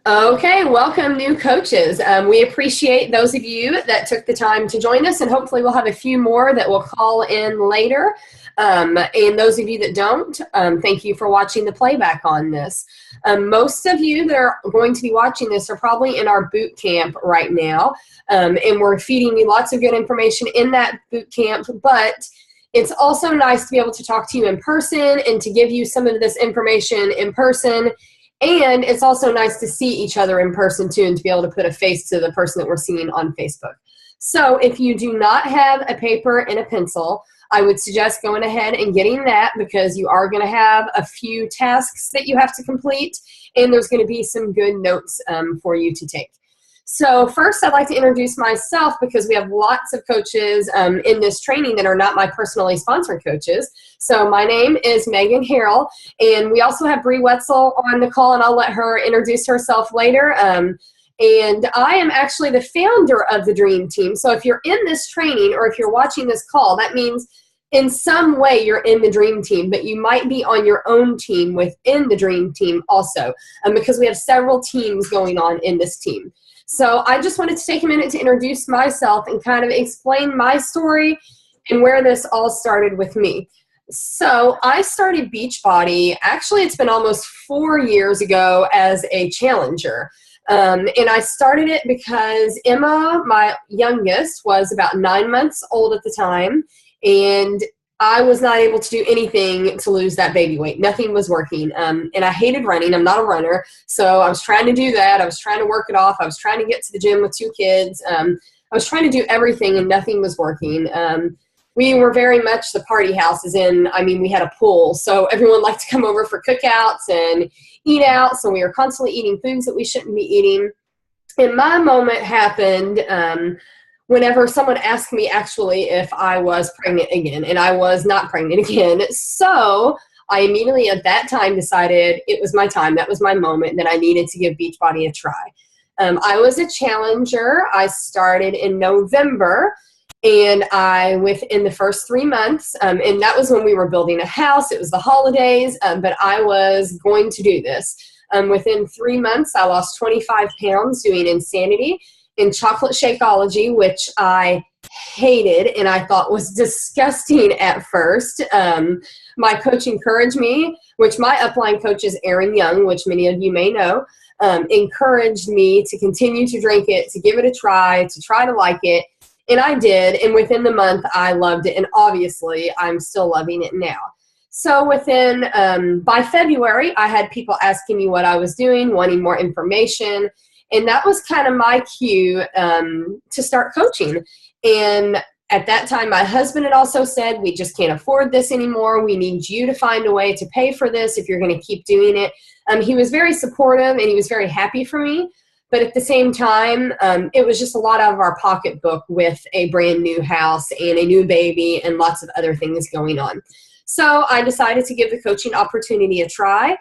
Okay, welcome new coaches. We appreciate those of you that took the time to join us, and hopefully we'll have a few more that will call in later. And those of you that don't, thank you for watching the playback on this. Most of you that are going to be watching this are probably in our boot camp right now, and we're feeding you lots of good information in that boot camp, but it's also nice to be able to talk to you in person and to give you some of this information in person. And it's also nice to see each other in person too, and to be able to put a face to the person that we're seeing on Facebook. So if you do not have a paper and a pencil, I would suggest going ahead and getting that, because you are going to have a few tasks that you have to complete, and there's going to be some good notes for you to take. So first, I'd like to introduce myself, because we have lots of coaches in this training that are not my personally sponsored coaches. So my name is Megan Harrell, and we also have Bree Wetzel on the call, and I'll let her introduce herself later. And I am actually the founder of the Dream Team. So if you're in this training, or if you're watching this call, that means in some way you're in the Dream Team, but you might be on your own team within the Dream Team also, because we have several teams going on in this team. So I just wanted to take a minute to introduce myself and kind of explain my story and where this all started with me. So I started Beachbody, actually it's been almost 4 years ago, as a challenger. And I started it because Emma, my youngest, was about 9 months old at the time, and I was not able to do anything to lose that baby weight. Nothing was working. And I hated running. I'm not a runner. So I was trying to do that. I was trying to work it off. I was trying to get to the gym with 2 kids. I was trying to do everything, and nothing was working. We were very much the party house, as in, we had a pool. So everyone liked to come over for cookouts and eat out. So we were constantly eating foods that we shouldn't be eating. And my moment happened whenever someone asked me actually if I was pregnant again, and I was not pregnant again. So I immediately at that time decided it was my time. That was my moment, that I needed to give Beachbody a try. I was a challenger. I started in November, and within the first 3 months, and that was when we were building a house. It was the holidays, but I was going to do this. Within 3 months, I lost 25 pounds doing Insanity in chocolate Shakeology, which I hated and I thought was disgusting at first. My coach encouraged me, which my upline coach is Erin Young, which many of you may know, encouraged me to continue to drink it, to give it a try, to try to like it. And I did, and within the month I loved it, and obviously I'm still loving it now. So by February, I had people asking me what I was doing, wanting more information. And that was kind of my cue to start coaching. And at that time, my husband had also said, we just can't afford this anymore. We need you to find a way to pay for this if you're going to keep doing it. He was very supportive, and he was very happy for me. But at the same time, it was just a lot out of our pocketbook with a brand new house and a new baby and lots of other things going on. So I decided to give the coaching opportunity a try.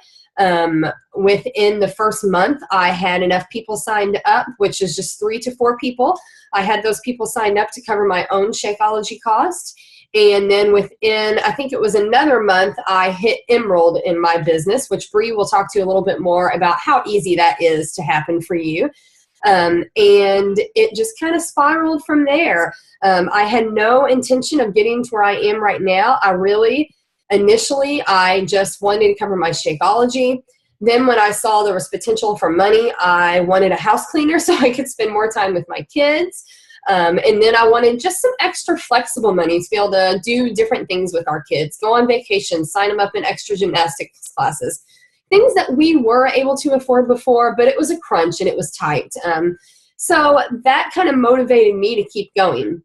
Within the first month, I had enough people signed up, which is just 3 to 4 people. I had those people signed up to cover my own Shakeology cost. And then within, I think it was another month, I hit Emerald in my business, which Bree will talk to you a little bit more about how easy that is to happen for you. And it just kind of spiraled from there. I had no intention of getting to where I am right now. Initially, I just wanted to cover my Shakeology. Then when I saw there was potential for money, I wanted a house cleaner so I could spend more time with my kids. And then I wanted just some extra flexible money to be able to do different things with our kids, go on vacation, sign them up in extra gymnastics classes, things that we were able to afford before, but it was a crunch and it was tight. So that kind of motivated me to keep going.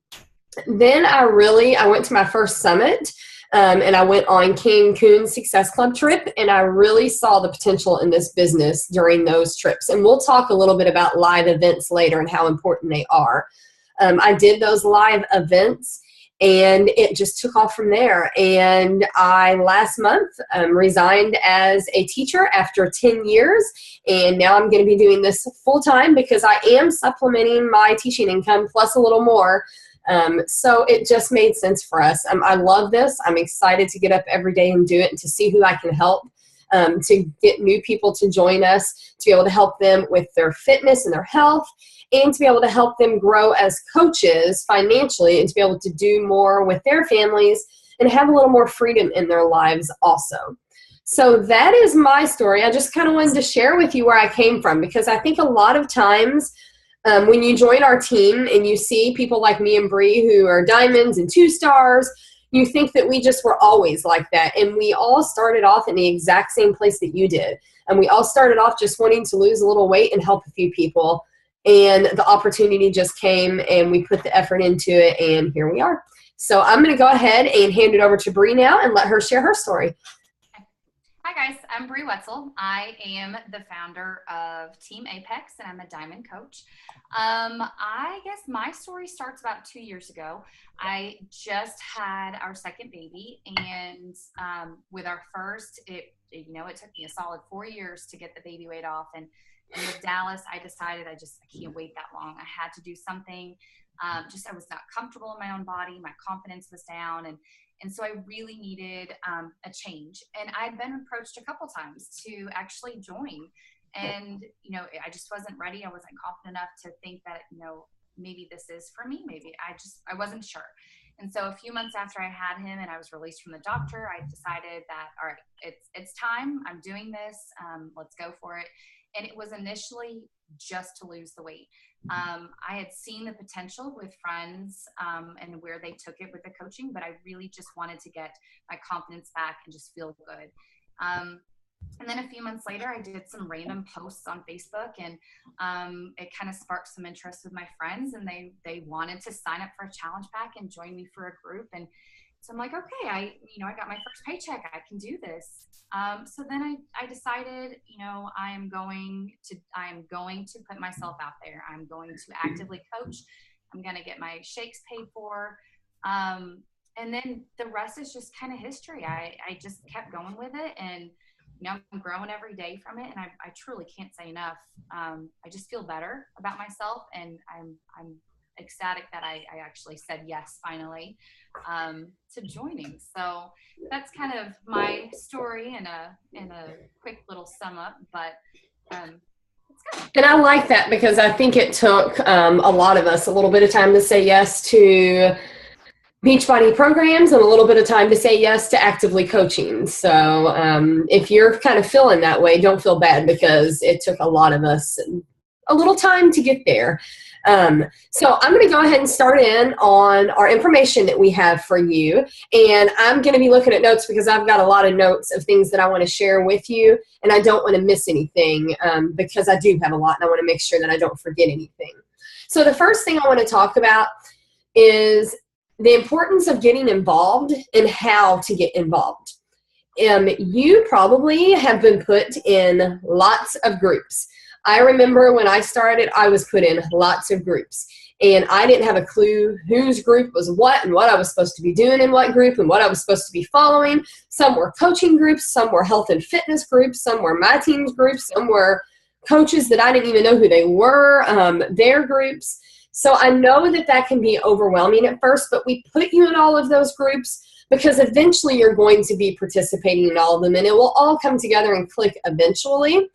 Then I went to my first summit. And I went on Cancun Success Club trip, and I really saw the potential in this business during those trips. And we'll talk a little bit about live events later and how important they are. I did those live events, and it just took off from there. And I, last month, resigned as a teacher after 10 years, and now I'm going to be doing this full-time because I am supplementing my teaching income plus a little more. So it just made sense for us. I love this. I'm excited to get up every day and do it and to see who I can help. to get new people to join us, to be able to help them with their fitness and their health, and to be able to help them grow as coaches financially and to be able to do more with their families and have a little more freedom in their lives also. So that is my story. I just kind of wanted to share with you where I came from, because I think a lot of times when you join our team and you see people like me and Bree who are diamonds and 2-stars, you think that we just were always like that. And we all started off in the exact same place that you did. And we all started off just wanting to lose a little weight and help a few people. And the opportunity just came and we put the effort into it, and here we are. So I'm going to go ahead and hand it over to Bree now and let her share her story. Hi guys, I'm Bree Wetzel. I am the founder of Team Apex and I'm a diamond coach. I guess my story starts about 2 years ago. I just had our second baby, and with our first, it took me a solid 4 years to get the baby weight off. And with Dallas, I decided I can't wait that long. I had to do something. I was not comfortable in my own body. My confidence was down, and so I really needed a change. And I'd been approached a couple times to actually join. And, I just wasn't ready. I wasn't confident enough to think that, maybe this is for me. Maybe I wasn't sure. And so a few months after I had him and I was released from the doctor, I decided that, all right, it's time. I'm doing this. Let's go for it. And it was initially just to lose the weight. I had seen the potential with friends and where they took it with the coaching, but I really just wanted to get my confidence back and just feel good. And then a few months later, I did some random posts on Facebook, and it kind of sparked some interest with my friends, and they wanted to sign up for a challenge pack and join me for a group. And so I'm like, okay, I got my first paycheck. I can do this. So then I decided, I am going to put myself out there. I'm going to actively coach. I'm going to get my shakes paid for. And then the rest is just kind of history. I just kept going with it, and I'm growing every day from it. And I truly can't say enough. I just feel better about myself, and I'm ecstatic that I actually said yes finally to joining. So that's kind of my story in a quick little sum up, but let's go. And I like that, because I think it took a lot of us a little bit of time to say yes to Beachbody programs and a little bit of time to say yes to actively coaching. So if you're kind of feeling that way, don't feel bad, because it took a lot of us a little time to get there. So I'm going to go ahead and start in on our information that we have for you. And I'm going to be looking at notes, because I've got a lot of notes of things that I want to share with you. And I don't want to miss anything because I do have a lot, and I want to make sure that I don't forget anything. So the first thing I want to talk about is the importance of getting involved and how to get involved. You probably have been put in lots of groups. I remember when I started, I was put in lots of groups, and I didn't have a clue whose group was what and what I was supposed to be doing in what group and what I was supposed to be following. Some were coaching groups, some were health and fitness groups, some were my team's groups, some were coaches that I didn't even know who they were, their groups. So I know that that can be overwhelming at first, but we put you in all of those groups because eventually you're going to be participating in all of them, and it will all come together and click eventually.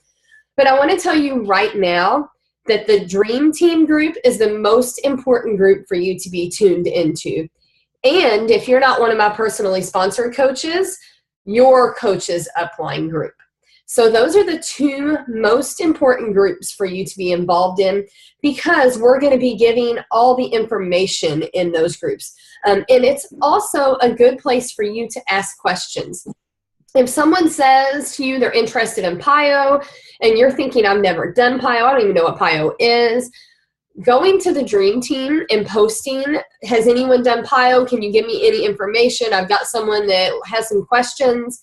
But I want to tell you right now that the Dream Team group is the most important group for you to be tuned into. And if you're not one of my personally sponsored coaches, your coach's upline group. So those are the two most important groups for you to be involved in, because we're going to be giving all the information in those groups. And it's also a good place for you to ask questions. If someone says to you they're interested in PiYo and you're thinking, I've never done PiYo, I don't even know what PiYo is, going to the Dream Team and posting, has anyone done PiYo? Can you give me any information? I've got someone that has some questions.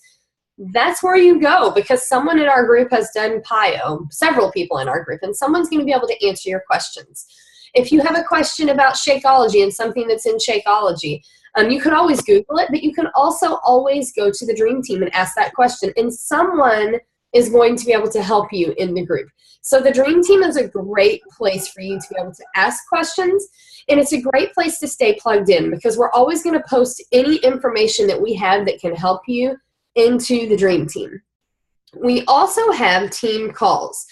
That's where you go, because someone in our group has done PiYo, several people in our group, and someone's going to be able to answer your questions. If you have a question about Shakeology and something that's in Shakeology, you can always Google it, but you can also always go to the Dream Team and ask that question, and someone is going to be able to help you in the group. So the Dream Team is a great place for you to be able to ask questions, and it's a great place to stay plugged in, because we're always going to post any information that we have that can help you into the Dream Team. We also have team calls.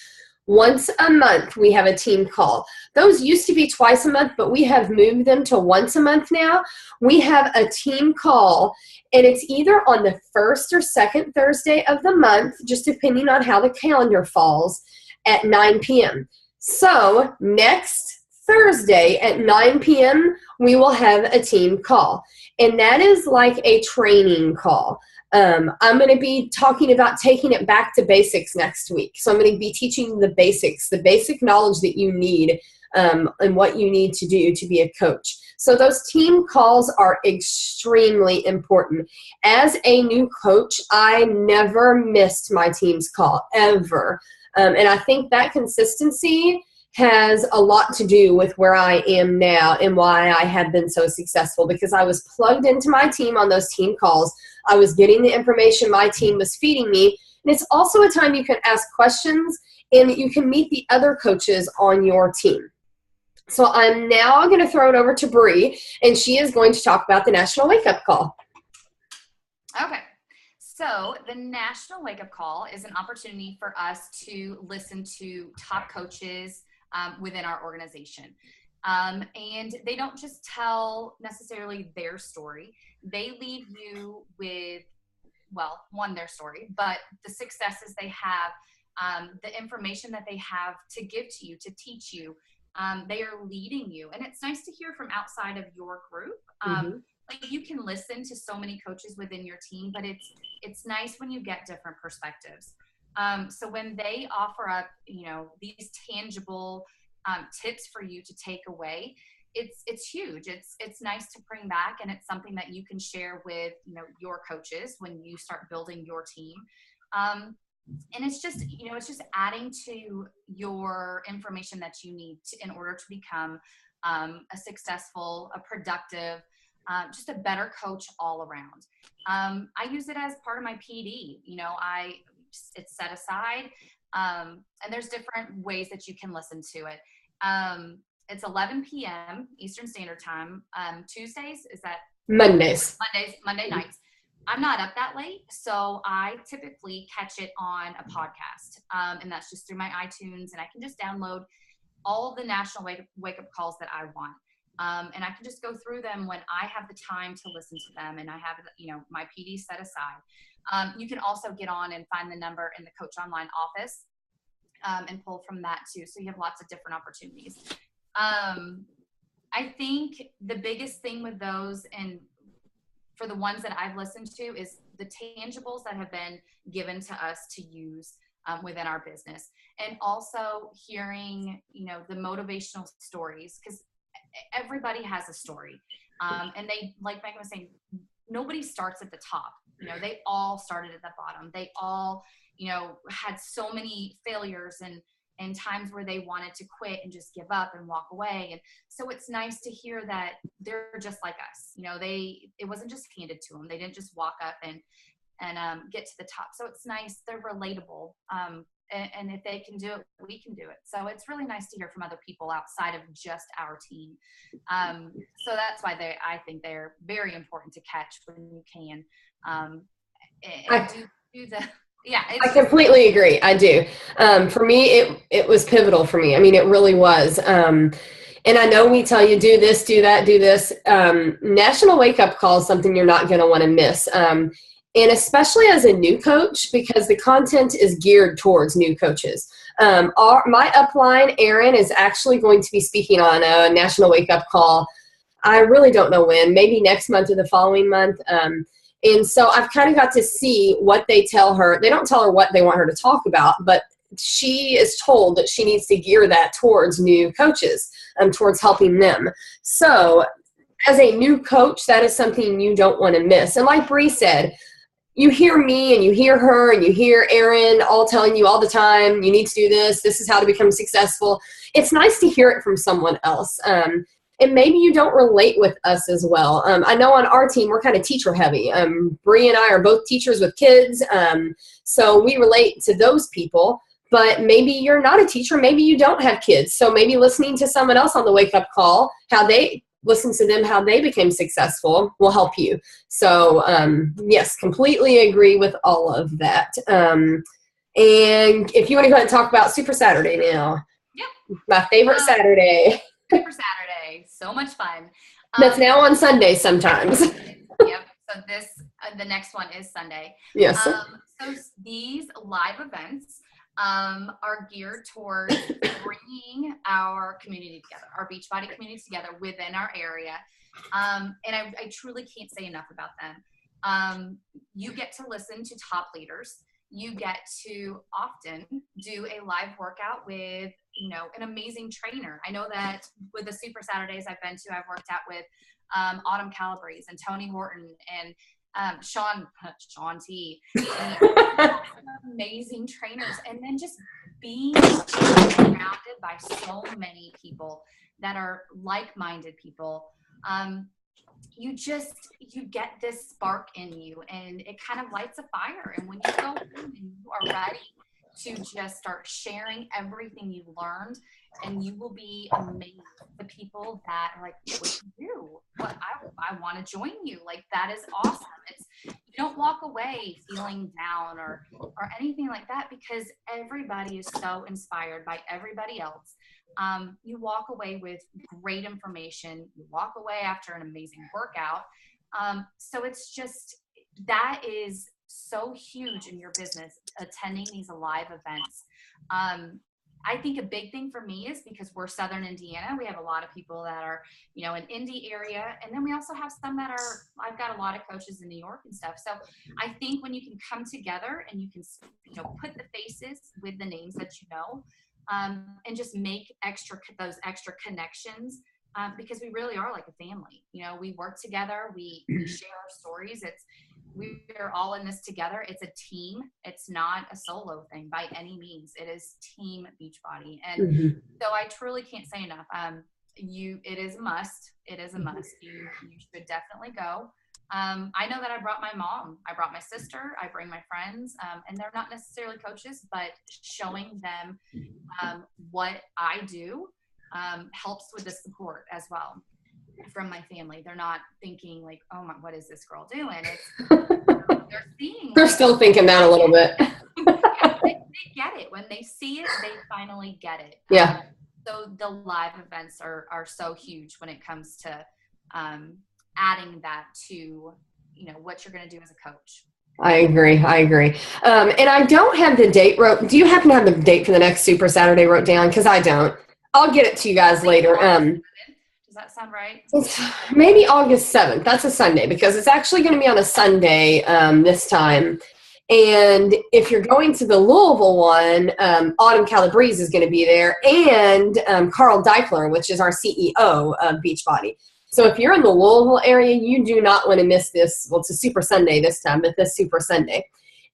Once a month, we have a team call. Those used to be twice a month, but we have moved them to once a month now. We have a team call, and it's either on the first or second Thursday of the month, just depending on how the calendar falls, at 9 p.m. So next Thursday at 9 p.m., we will have a team call, and that is like a training call. I'm going to be talking about taking it back to basics next week. So I'm going to be teaching the basics, the basic knowledge that you need and what you need to do to be a coach. So those team calls are extremely important. As a new coach, I never missed my team's call, ever. And I think that consistency has a lot to do with where I am now and why I have been so successful, because I was plugged into my team on those team calls. I was getting the information my team was feeding me. And it's also a time you can ask questions and you can meet the other coaches on your team. So I'm now going to throw it over to Bree, and she is going to talk about the National Wake Up Call. Okay. So the National Wake Up Call is an opportunity for us to listen to top coaches within our organization. And they don't just tell necessarily their story. They leave you with, well, one, their story, but the successes they have, the information that they have to give to you, to teach you. They are leading you. And it's nice to hear from outside of your group. Like, you can listen to so many coaches within your team, but it's nice when you get different perspectives. So when they offer up, these tangible tips for you to take away, it's huge. It's nice to bring back, and it's something that you can share with, your coaches when you start building your team. And it's just, it's just adding to your information that you need in order to become a successful, a productive, just a better coach all around. I use it as part of my PD. It's set aside, and there's different ways that you can listen to it. It's 11 p.m. Eastern Standard Time. Tuesdays, is that? Monday nights. I'm not up that late, so I typically catch it on a podcast, and that's just through my iTunes, and I can just download all the National Wake Up Calls that I want. And I can just go through them when I have the time to listen to them, and I have, my PD set aside. You can also get on and find the number in the Coach Online office and pull from that too. So you have lots of different opportunities. I think the biggest thing with those, and for the ones that I've listened to, is the tangibles that have been given to us to use within our business. And also hearing, the motivational stories, because everybody has a story. And they, like Megan was saying, nobody starts at the top. They all started at the bottom. They all, had so many failures and times where they wanted to quit and just give up and walk away. And so it's nice to hear that they're just like us. It wasn't just handed to them. They didn't just walk up and get to the top. So it's nice. They're relatable. And if they can do it, we can do it. So it's really nice to hear from other people outside of just our team. So that's why I think they're very important to catch when you can. I completely agree. I do. For me, it was pivotal for me. I mean, it really was. And I know we tell you, do this, do that, do this. National Wake Up Call is something you're not going to want to miss. And especially as a new coach, because the content is geared towards new coaches. My upline, Erin, is actually going to be speaking on a National Wake Up Call. I really don't know when, maybe next month or the following month. And so I've kind of got to see what they tell her. They don't tell her what they want her to talk about, but she is told that she needs to gear that towards new coaches, towards helping them. So as a new coach, that is something you don't want to miss. And like Bree said, you hear me and you hear her and you hear Erin all telling you all the time, you need to do this. This is how to become successful. It's nice to hear it from someone else. And maybe you don't relate with us as well. I know on our team, we're kind of teacher heavy. Bree and I are both teachers with kids. So we relate to those people, but maybe you're not a teacher. Maybe you don't have kids. So maybe listening to someone else on the Wake Up Call, how they listen to them, how they became successful, will help you. So yes, completely agree with all of that. And if you want to go ahead and talk about Super Saturday now. Yep. My favorite Saturday. Super Saturday. So much fun. That's now on Sunday sometimes. Yep. So the next one is Sunday. Yes. So these live events are geared towards bringing our community together, our Beachbody community together within our area. And I truly can't say enough about them. You get to listen to top leaders. You get to often do a live workout with, an amazing trainer. I know that with the Super Saturdays I've been to, I've worked out with Autumn Calabrese and Tony Horton and Sean T. Amazing trainers. And then just being surrounded by so many people that are like-minded people. You get this spark in you, and it kind of lights a fire. And when you go in and you are ready to just start sharing everything you've learned, and you will be amazed. The people that are like, what do you do? I want to join you. Like, that is awesome. You don't walk away feeling down or anything like that, because everybody is so inspired by everybody else. You walk away with great information. You walk away after an amazing workout. So it's just, that is so huge in your business, attending these live events. I think a big thing for me is because we're Southern Indiana, we have a lot of people that are, in Indy area. And then we also have some that I've got a lot of coaches in New York and stuff. So I think when you can come together and you can, put the faces with the names that and just make those extra connections, because we really are like a family. We work together, we share our stories. We're all in this together. It's a team. It's not a solo thing by any means. It is Team Beachbody. And so I truly can't say enough. It is a must. It is a must. You should definitely go. I know that I brought my mom, I brought my sister, I bring my friends, and they're not necessarily coaches, but showing them what I do helps with the support as well from my family. They're not thinking like, oh my, what is this girl doing? They're still thinking that a little bit. Yeah, they get it. When they see it, they finally get it. Yeah. So the live events are so huge when it comes to adding that to, what you're going to do as a coach. I agree. And I don't have the date do you happen to have the date for the next Super Saturday wrote down? Because I don't. I'll get it to you guys later. Does that sound right? Maybe August 7th. That's a Sunday, because it's actually going to be on a Sunday this time. And if you're going to the Louisville one, Autumn Calabrese is going to be there, and Carl Deichler, which is our CEO of Beachbody. So if you're in the Louisville area, you do not want to miss this. Well, it's a Super Sunday this time, but this Super Sunday.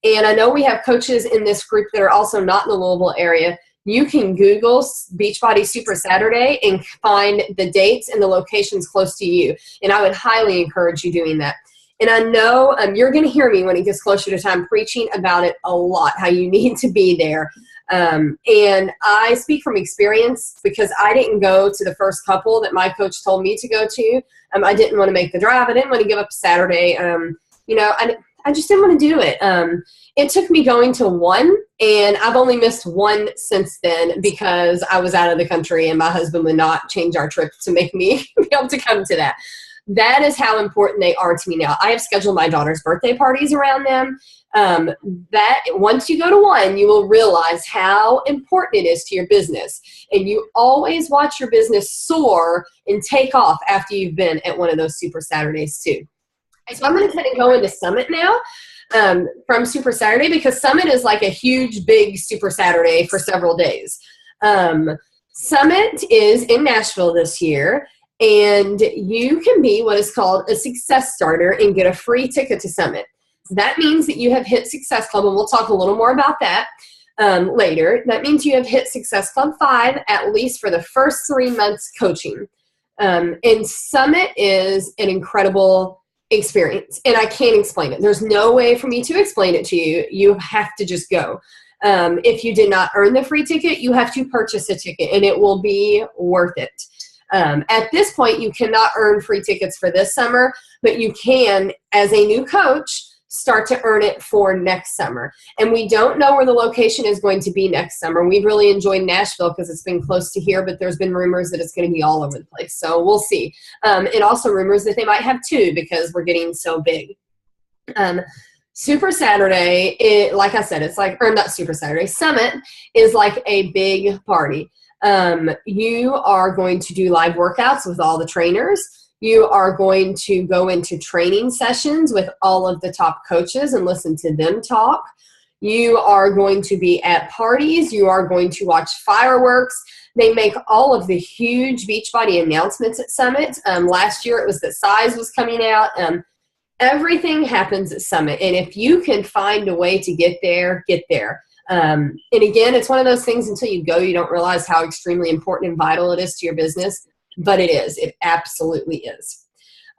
And I know we have coaches in this group that are also not in the Louisville area. You can Google Beachbody Super Saturday and find the dates and the locations close to you. And I would highly encourage you doing that. And I know you're going to hear me when it gets closer to time preaching about it a lot, how you need to be there. And I speak from experience, because I didn't go to the first couple that my coach told me to go to. I didn't want to make the drive. I didn't want to give up Saturday. I just didn't want to do it. It took me going to one, and I've only missed one since then, because I was out of the country and my husband would not change our trip to make me be able to come to that. That is how important they are to me now. I have scheduled my daughter's birthday parties around them. That once you go to one, you will realize how important it is to your business. And you always watch your business soar and take off after you've been at one of those Super Saturdays too. So I'm going to kind of go into Summit now from Super Saturday, because Summit is like a huge, big Super Saturday for several days. Summit is in Nashville this year, and you can be what is called a success starter and get a free ticket to Summit. So that means that you have hit Success Club, and we'll talk a little more about that later. That means you have hit Success Club 5 at least for the first 3 months coaching. And Summit is an incredible experience, and I can't explain it. There's no way for me to explain it to you. You have to just go. If you did not earn the free ticket, you have to purchase a ticket, and it will be worth it. At this point, you cannot earn free tickets for this summer, but you can, as a new coach, start to earn it for next summer. And we don't know where the location is going to be next summer. We've really enjoyed Nashville because it's been close to here, but there's been rumors that it's going to be all over the place. So we'll see. And also rumors that they might have 2 because we're getting so big. Super Saturday, like I said, it's like, or not Super Saturday, Summit is like a big party. You are going to do live workouts with all the trainers. You are going to go into training sessions with all of the top coaches and listen to them talk. You are going to be at parties. You are going to watch fireworks. They make all of the huge Beachbody announcements at Summit. Last year it was that size was coming out. Everything happens at Summit. And if you can find a way to get there, get there. And again, it's one of those things until you go, you don't realize how extremely important and vital it is to your business, but it is. It absolutely is.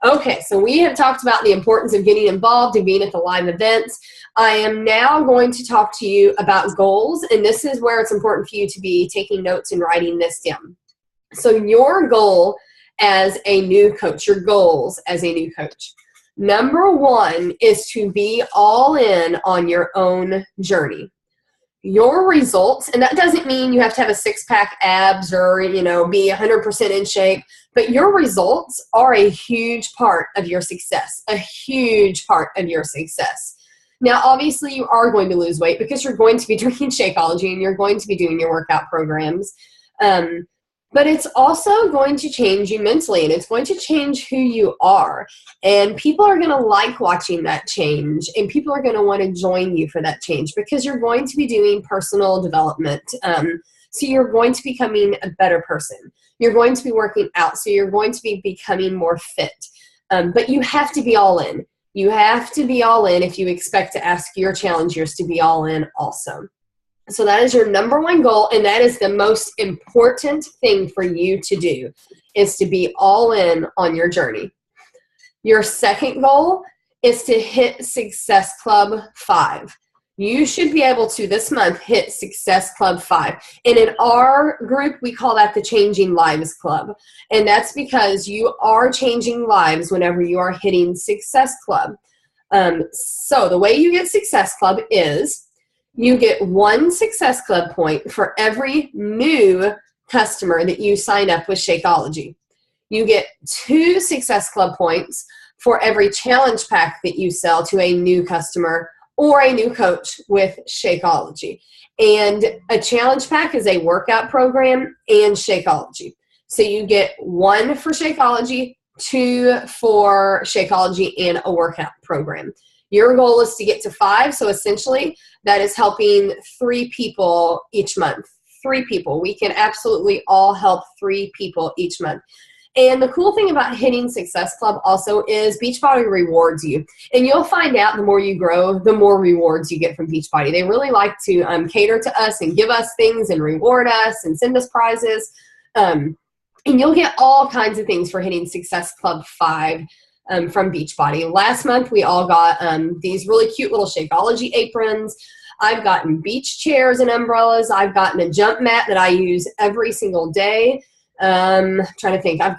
Okay, so we have talked about the importance of getting involved and being at the live events. I am now going to talk to you about goals, and this is where it's important for you to be taking notes and writing this down. So your goal as a new coach, your goals as a new coach. Number 1 is to be all in on your own journey. Your results, and that doesn't mean you have to have a 6-pack abs or, be 100% in shape, but your results are a huge part of your success, a huge part of your success. Now, obviously, you are going to lose weight because you're going to be drinking Shakeology and you're going to be doing your workout programs. But it's also going to change you mentally, and it's going to change who you are. And people are going to like watching that change, and people are going to want to join you for that change because you're going to be doing personal development. So you're going to be becoming a better person. You're going to be working out, so you're going to be becoming more fit. But you have to be all in. You have to be all in if you expect to ask your challengers to be all in also. So that is your number 1 goal, and that is the most important thing for you to do, is to be all in on your journey. Your second goal is to hit Success Club 5. You should be able to, this month, hit Success Club 5. And in our group, we call that the Changing Lives Club. And that's because you are changing lives whenever you are hitting Success Club. So the way you get Success Club is you get 1 Success Club point for every new customer that you sign up with Shakeology. You get 2 Success Club points for every challenge pack that you sell to a new customer or a new coach with Shakeology. And a challenge pack is a workout program and Shakeology. So you get 1 for Shakeology, 2 for Shakeology, and a workout program. Your goal is to get to 5, so essentially that is helping 3 people each month. 3 people. We can absolutely all help 3 people each month. And the cool thing about hitting Success Club also is Beachbody rewards you. And you'll find out the more you grow, the more rewards you get from Beachbody. They really like to cater to us and give us things and reward us and send us prizes. And you'll get all kinds of things for hitting Success Club 5. From Beachbody. Last month, we all got these really cute little Shakeology aprons. I've gotten beach chairs and umbrellas. I've gotten a jump mat that I use every single day. Trying to think. I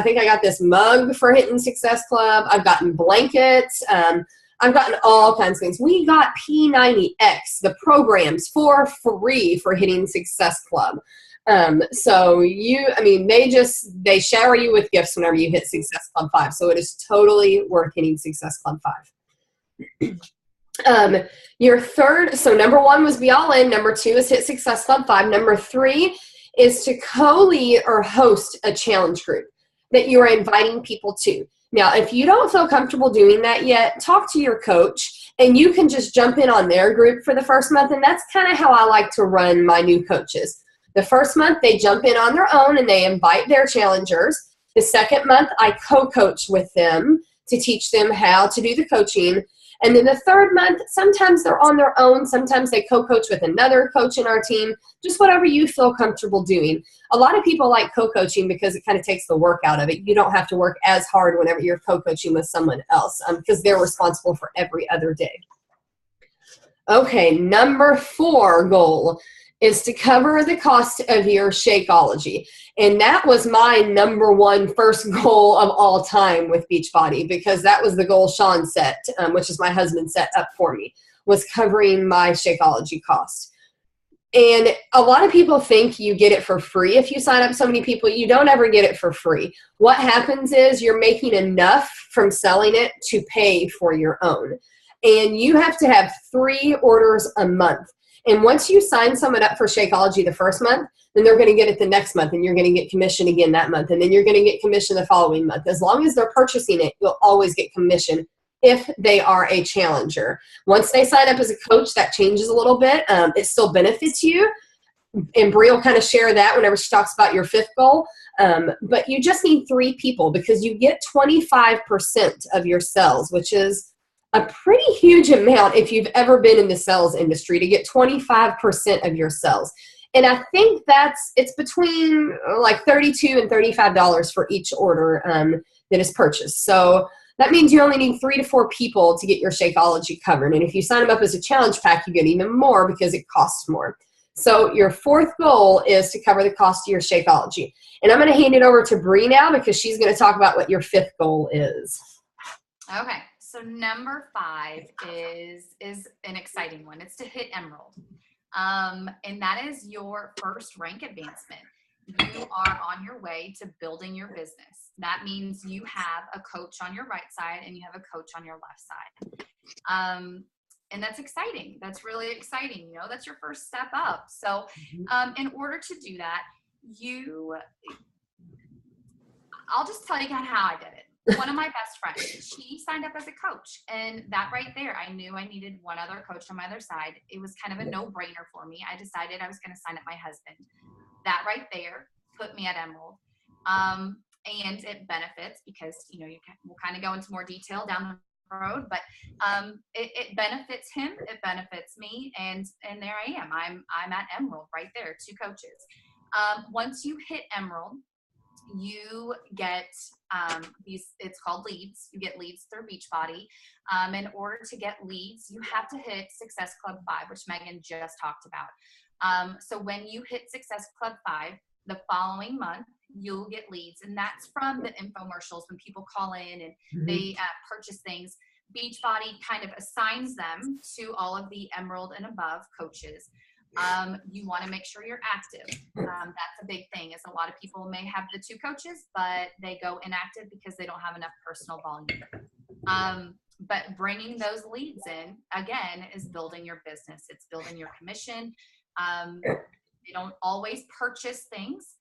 think I got this mug for hitting Success Club. I've gotten blankets. I've gotten all kinds of things. We got P90X, the programs, for free for hitting Success Club. So they shower you with gifts whenever you hit Success Club 5. So it is totally worth hitting Success Club 5. Your third, so number 1 was be all in. Number 2 is hit Success Club 5. Number 3 is to co-lead or host a challenge group that you are inviting people to. Now, if you don't feel comfortable doing that yet, talk to your coach and you can just jump in on their group for the first month. And that's kind of how I like to run my new coaches. The first month, they jump in on their own and they invite their challengers. The second month, I co-coach with them to teach them how to do the coaching. And then the third month, sometimes they're on their own. Sometimes they co-coach with another coach in our team, just whatever you feel comfortable doing. A lot of people like co-coaching because it kind of takes the work out of it. You don't have to work as hard whenever you're co-coaching with someone else because they're responsible for every other day. Okay, number 4 goal is to cover the cost of your Shakeology. And that was my number one first goal of all time with Beachbody, because that was the goal Sean set, which is my husband, set up for me, was covering my Shakeology cost. And a lot of people think you get it for free if you sign up so many people. You don't ever get it for free. What happens is you're making enough from selling it to pay for your own. And you have to have 3 orders a month. And once you sign someone up for Shakeology the first month, then they're going to get it the next month, and you're going to get commission again that month, and then you're going to get commission the following month. As long as they're purchasing it, you'll always get commission if they are a challenger. Once they sign up as a coach, that changes a little bit. It still benefits you, and Brie will kind of share that whenever she talks about your 5th goal. But you just need 3 people, because you get 25% of your sales, which is a pretty huge amount if you've ever been in the sales industry, to get 25% of your sales. And I think it's between like $32 and $35 for each order that is purchased. So that means you only need 3 to 4 people to get your Shakeology covered. And if you sign them up as a challenge pack, you get even more because it costs more. So your 4th goal is to cover the cost of your Shakeology. And I'm going to hand it over to Brie now, because she's going to talk about what your 5th goal is. Okay. So number 5 is an exciting one. It's to hit Emerald. And that is your first rank advancement. You are on your way to building your business. That means you have a coach on your right side and you have a coach on your left side. And that's exciting. That's really exciting. You know, that's your first step up. So in order to do that, I'll just tell you kind of how I did it. One of my best friends, she signed up as a coach, and that right there, I knew I needed one other coach on my other side. It was kind of a no-brainer for me. I decided I was going to sign up my husband. That right there put me at Emerald. And it benefits, because, you know, we'll kind of go into more detail down the road, but it benefits him, it benefits me, and there I am. I'm at Emerald right there, 2 coaches. Once you hit Emerald, you get it's called leads. You get leads through Beachbody. In order to get leads, you have to hit Success Club 5, which Megan just talked about. So when you hit Success Club 5, the following month, you'll get leads. And that's from the infomercials when people call in and they purchase things. Beachbody kind of assigns them to all of the Emerald and above coaches. You want to make sure you're active. That's a big thing, is a lot of people may have the 2 coaches, but they go inactive because they don't have enough personal volume. But bringing those leads in, again, is building your business. It's building your commission. They don't always purchase things.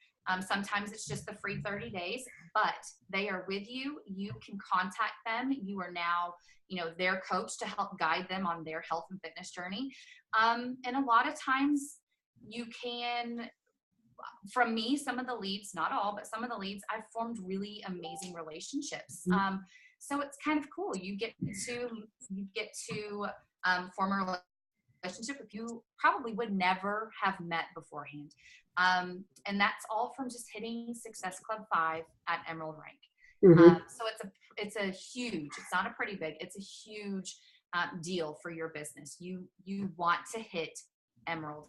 Sometimes it's just the free 30 days, but they are with you. You can contact them. You are now, you know, their coach to help guide them on their health and fitness journey. And a lot of times you can, from me, some of the leads, not all, but some of the leads, I've formed really amazing relationships. So it's kind of cool. You get to form a relationship with you probably would never have met beforehand. And that's all from just hitting Success Club 5 at Emerald rank. So it's a huge, it's not a pretty big, it's a huge deal for your business. You want to hit Emerald,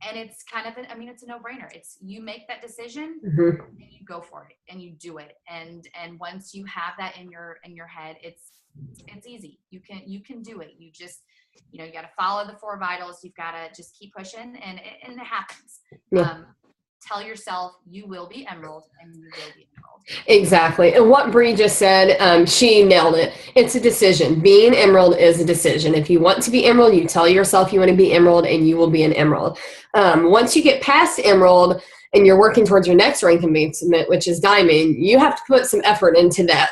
and it's kind of it's a no-brainer. It's, you make that decision and you go for it and you do it. And once you have that in your head, it's easy. You can do it. You just, you know, you got to follow the 4 vitals. You've got to just keep pushing, and it happens. Tell yourself you will be Emerald, and you will be Emerald. Exactly. And what Brie just said, she nailed it. It's a decision. Being Emerald is a decision. If you want to be Emerald, you tell yourself you want to be Emerald, and you will be an Emerald. Once you get past Emerald and you're working towards your next rank advancement, which is Diamond, you have to put some effort into that.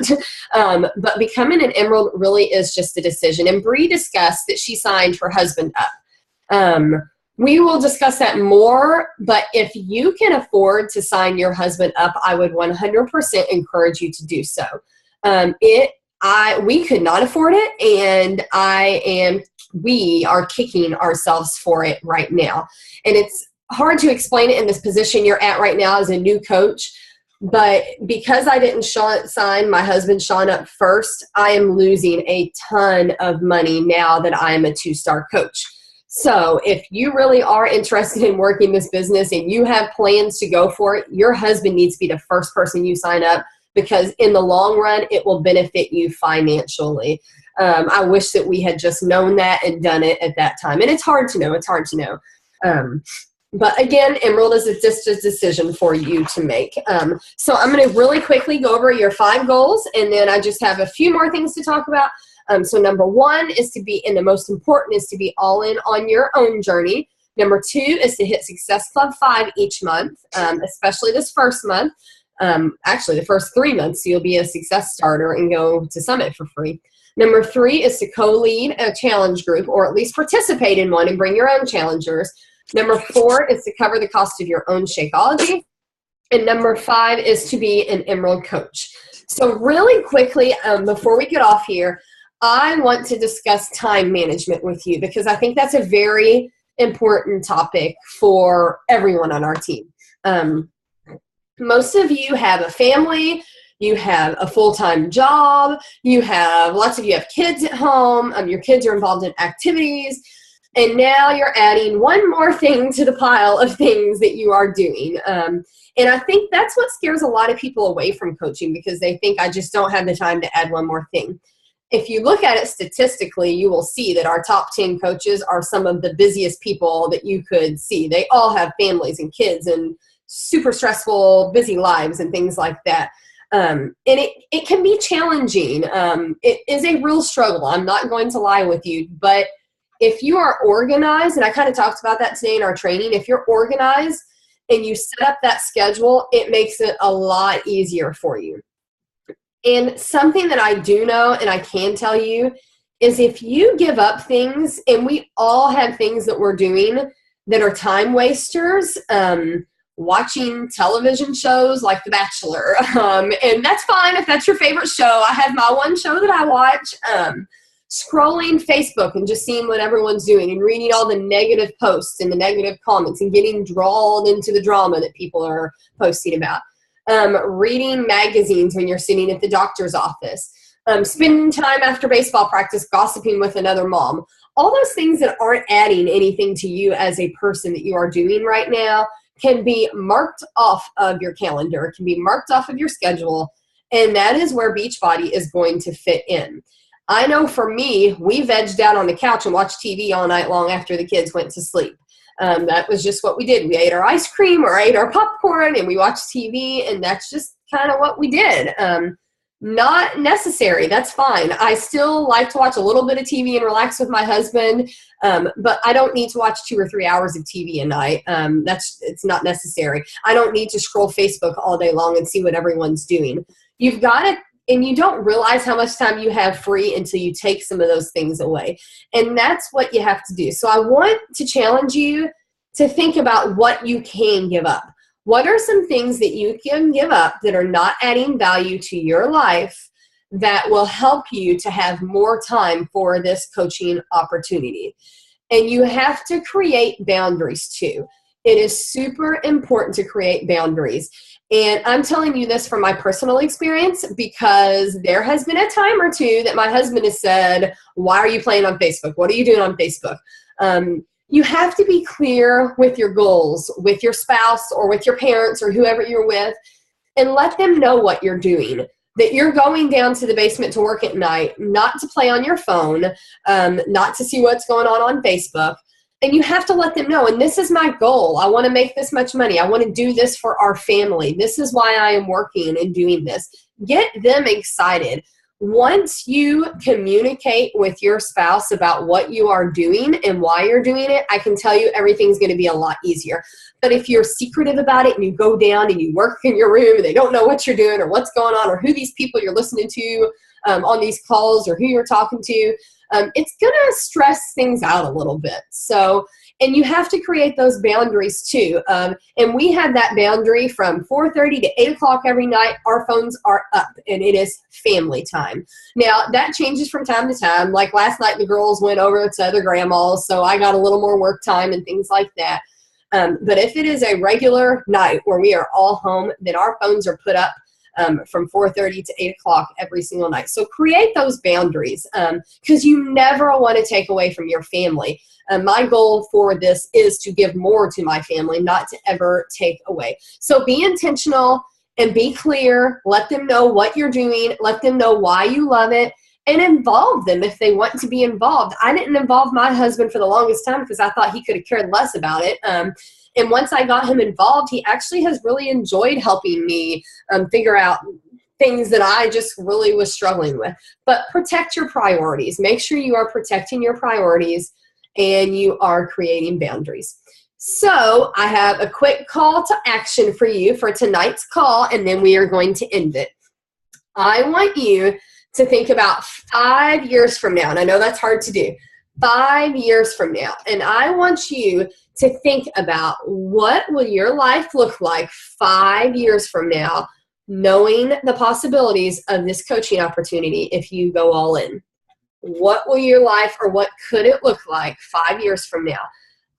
But becoming an Emerald really is just a decision. And Brie discussed that she signed her husband up. We will discuss that more, but if you can afford to sign your husband up, I would 100% encourage you to do so. We could not afford it, and we are kicking ourselves for it right now. And it's hard to explain it in this position you're at right now as a new coach, but because I didn't sign my husband Sean up first, I am losing a ton of money now that I am a 2-star coach. So if you really are interested in working this business and you have plans to go for it, your husband needs to be the first person you sign up, because in the long run, it will benefit you financially. I wish that we had just known that and done it at that time. And it's hard to know. It's hard to know. But again, Emerald is just a decision for you to make. So I'm going to really quickly go over your 5 goals, and then I just have a few more things to talk about. So number 1 is to be, and the most important is to be all in on your own journey. Number 2 is to hit Success Club 5 each month, especially this first month. Actually, the first 3 months, so you'll be a success starter and go to Summit for free. Number 3 is to co-lead a challenge group, or at least participate in one and bring your own challengers. Number 4 is to cover the cost of your own Shakeology. And number 5 is to be an Emerald coach. So really quickly, before we get off here, I want to discuss time management with you, because I think that's a very important topic for everyone on our team. Most of you have a family, you have a full-time job, lots of you have kids at home, your kids are involved in activities, and now you're adding one more thing to the pile of things that you are doing. And I think that's what scares a lot of people away from coaching, because they think, I just don't have the time to add one more thing. If you look at it statistically, you will see that our top 10 coaches are some of the busiest people that you could see. They all have families and kids and super stressful, busy lives and things like that. And it can be challenging. It is a real struggle. I'm not going to lie with you, but if you are organized, and I kind of talked about that today in our training, if you're organized and you set up that schedule, it makes it a lot easier for you. And something that I do know, and I can tell you, is if you give up things, and we all have things that we're doing that are time wasters, watching television shows like The Bachelor, and that's fine if that's your favorite show. I have my one show that I watch. Scrolling Facebook and just seeing what everyone's doing and reading all the negative posts and the negative comments and getting drawn into the drama that people are posting about. Reading magazines when you're sitting at the doctor's office. Spending time after baseball practice gossiping with another mom. All those things that aren't adding anything to you as a person that you are doing right now can be marked off of your calendar, can be marked off of your schedule, and that is where Beachbody is going to fit in. I know for me, we vegged out on the couch and watched TV all night long after the kids went to sleep. That was just what we did. We ate our ice cream or ate our popcorn and we watched TV, and that's just kind of what we did. Not necessary. That's fine. I still like to watch a little bit of TV and relax with my husband, but I don't need to watch 2 or 3 hours of TV a night. It's not necessary. I don't need to scroll Facebook all day long and see what everyone's doing. You've got to, and you don't realize how much time you have free until you take some of those things away. And that's what you have to do. So I want to challenge you to think about what you can give up. What are some things that you can give up that are not adding value to your life that will help you to have more time for this coaching opportunity? And you have to create boundaries too. It is super important to create boundaries. And I'm telling you this from my personal experience, because there has been a time or two that my husband has said, why are you playing on Facebook? What are you doing on Facebook? You have to be clear with your goals, with your spouse or with your parents or whoever you're with, and let them know what you're doing. That you're going down to the basement to work at night, not to play on your phone, not to see what's going on Facebook. And you have to let them know, and this is my goal. I want to make this much money. I want to do this for our family. This is why I am working and doing this. Get them excited. Once you communicate with your spouse about what you are doing and why you're doing it, I can tell you everything's going to be a lot easier. But if you're secretive about it and you go down and you work in your room and they don't know what you're doing or what's going on or who these people you're listening to on these calls or who you're talking to, it's going to stress things out a little bit. So, and you have to create those boundaries too. And we have that boundary from 4:30 to 8 o'clock every night. Our phones are up and it is family time. Now that changes from time to time. Like last night, the girls went over to other grandmas, so I got a little more work time and things like that. But if it is a regular night where we are all home, then our phones are put up. from 4:30 to 8 o'clock every single night. So create those boundaries because you never want to take away from your family. My goal for this is to give more to my family, not to ever take away. So be intentional and be clear. Let them know what you're doing. Let them know why you love it. And involve them if they want to be involved. I didn't involve my husband for the longest time because I thought he could have cared less about it. And once I got him involved, he actually has really enjoyed helping me figure out things that I just really was struggling with. But protect your priorities. Make sure you are protecting your priorities and you are creating boundaries. So I have a quick call to action for you for tonight's call, and then we are going to end it. I want you to think about 5 years from now, and I know that's hard to do, 5 years from now, and I want you to think about what will your life look like 5 years from now, knowing the possibilities of this coaching opportunity if you go all in. What will your life, or what could it look like 5 years from now?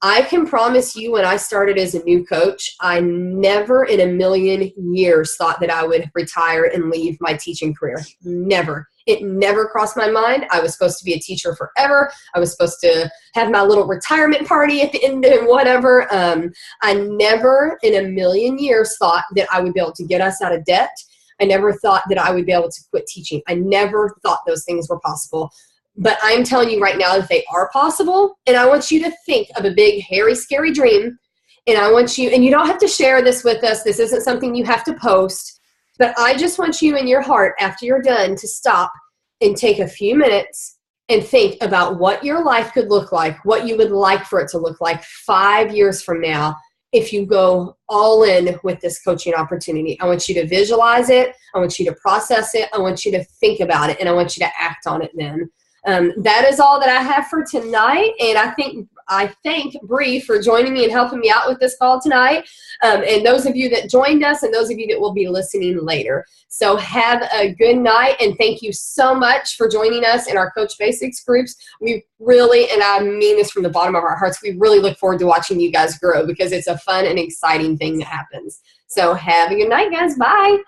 I can promise you, when I started as a new coach, I never in a million years thought that I would retire and leave my teaching career. Never. It never crossed my mind. I was supposed to be a teacher forever. I was supposed to have my little retirement party at the end and whatever. I never in a million years thought that I would be able to get us out of debt. I never thought that I would be able to quit teaching. I never thought those things were possible. But I'm telling you right now that they are possible, and I want you to think of a big, hairy, scary dream, and I want you, and you don't have to share this with us. This isn't something you have to post, but I just want you in your heart, after you're done, to stop and take a few minutes and think about what your life could look like, what you would like for it to look like 5 years from now if you go all in with this coaching opportunity. I want you to visualize it. I want you to process it. I want you to think about it, and I want you to act on it then. That is all that I have for tonight, and I thank Bree for joining me and helping me out with this call tonight, and those of you that joined us and those of you that will be listening later. So have a good night, and thank you so much for joining us in our Coach Basics groups. We really, and I mean this from the bottom of our hearts, we really look forward to watching you guys grow because it's a fun and exciting thing that happens. So have a good night, guys. Bye.